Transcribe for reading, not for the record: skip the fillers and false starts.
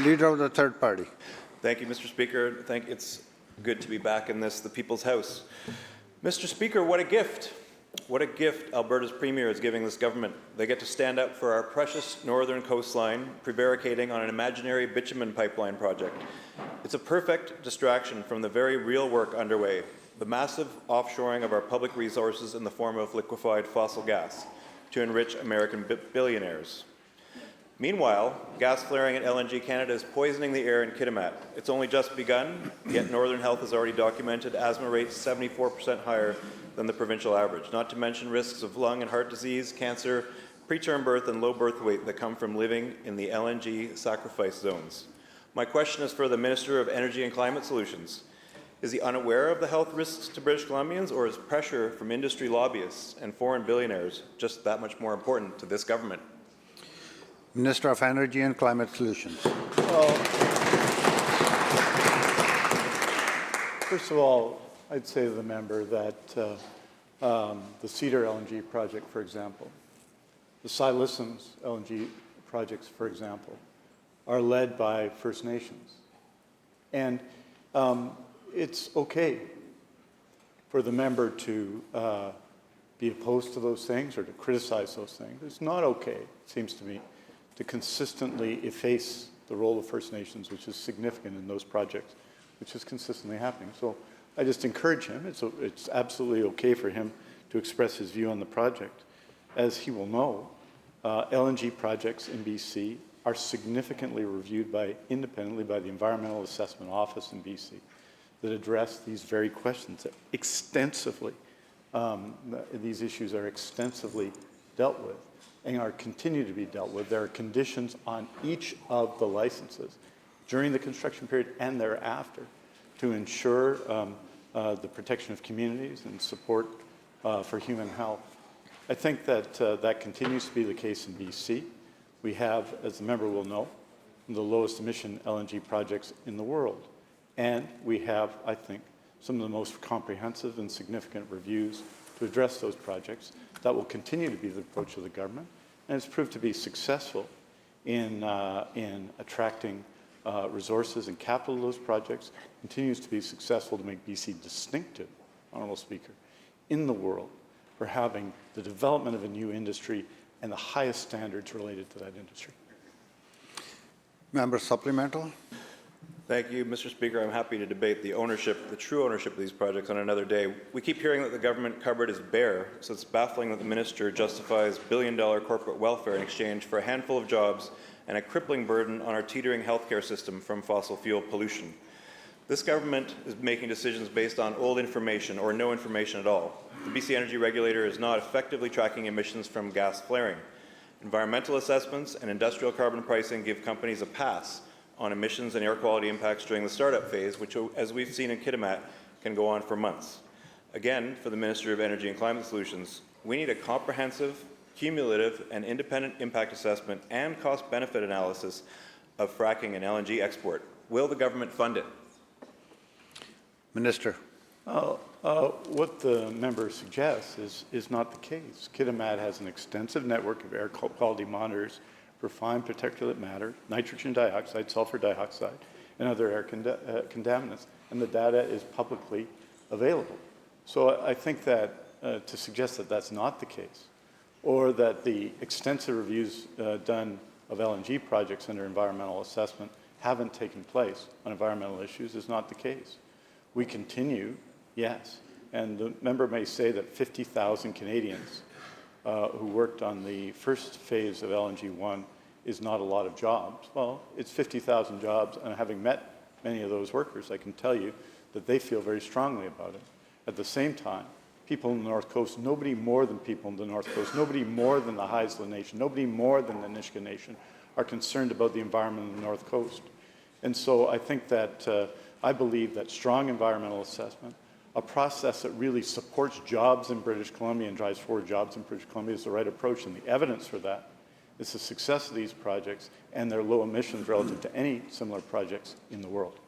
Leader of the third party. Thank you, Mr. Speaker. It's good to be back in the People's House. Mr. Speaker, what a gift. What a gift Alberta's Premier is giving this government. They get to stand up for our precious northern coastline, prevaricating on an imaginary bitumen pipeline project. It's a perfect distraction from the very real work underway, the massive offshoring of our public resources in the form of liquefied fossil gas to enrich American billionaires. Meanwhile, gas flaring at LNG Canada is poisoning the air in Kitimat. It's only just begun, yet Northern Health has already documented asthma rates 74% higher than the provincial average, not to mention risks of lung and heart disease, cancer, preterm birth, and low birth weight that come from living in the LNG sacrifice zones. My question is for the Minister of Energy and Climate Solutions. Is he unaware of the health risks to British Columbians, or is pressure from industry lobbyists and foreign billionaires just that much more important to this government? Minister of Energy and Climate Solutions. Well, first of all, I'd say to the member that the Cedar LNG project, for example, the Silissans LNG projects, for example, are led by First Nations. And it's okay for the member to be opposed to those things or to criticize those things. It's not okay, it seems to me, to consistently efface the role of First Nations, which is significant in those projects, which is consistently happening. So I just encourage him. It's absolutely okay for him to express his view on the project. As he will know, LNG projects in BC are significantly reviewed independently by the Environmental Assessment Office in BC that address these very questions extensively. These issues are extensively dealt with and continue to be dealt with. There are conditions on each of the licenses during the construction period and thereafter to ensure the protection of communities and support for human health. I think that that continues to be the case in BC. We have, as the member will know, the lowest emission LNG projects in the world. And we have, I think, some of the most comprehensive and significant reviews to address those projects. That will continue to be the approach of the government, and it's proved to be successful in attracting resources and capital to those projects, continues to be successful to make BC distinctive, Honourable Speaker, in the world for having the development of a new industry and the highest standards related to that industry. Member supplemental. Thank you, Mr. Speaker. I'm happy to debate the true ownership of these projects on another day. We keep hearing that the government cupboard is bare, so it's baffling that the minister justifies billion-dollar corporate welfare in exchange for a handful of jobs and a crippling burden on our teetering healthcare system from fossil fuel pollution. This government is making decisions based on old information or no information at all. The BC Energy Regulator is not effectively tracking emissions from gas flaring. Environmental assessments and industrial carbon pricing give companies a pass on emissions and air quality impacts during the startup phase, which, as we've seen in Kitimat, can go on for months. Again, for the Minister of Energy and Climate Solutions, we need a comprehensive, cumulative, and independent impact assessment and cost-benefit analysis of fracking and LNG export. Will the government fund it? Minister. What the member suggests is not the case. Kitimat has an extensive network of air quality monitors for fine particulate matter, nitrogen dioxide, sulfur dioxide, and other air contaminants, and the data is publicly available. So I think that to suggest that that's not the case, or that the extensive reviews done of LNG projects under environmental assessment haven't taken place on environmental issues is not the case. We continue, yes, and the member may say that 50,000 Canadians who worked on the first phase of LNG 1 is not a lot of jobs. Well, it's 50,000 jobs, and having met many of those workers, I can tell you that they feel very strongly about it. At the same time, people in the North Coast, nobody more than people in the North Coast, nobody more than the Haisla Nation, nobody more than the Nisga'a Nation are concerned about the environment in the North Coast. And so I think that I believe that strong environmental assessment, a process that really supports jobs in British Columbia and drives forward jobs in British Columbia is the right approach, and the evidence for that is the success of these projects and their low emissions relative to any similar projects in the world.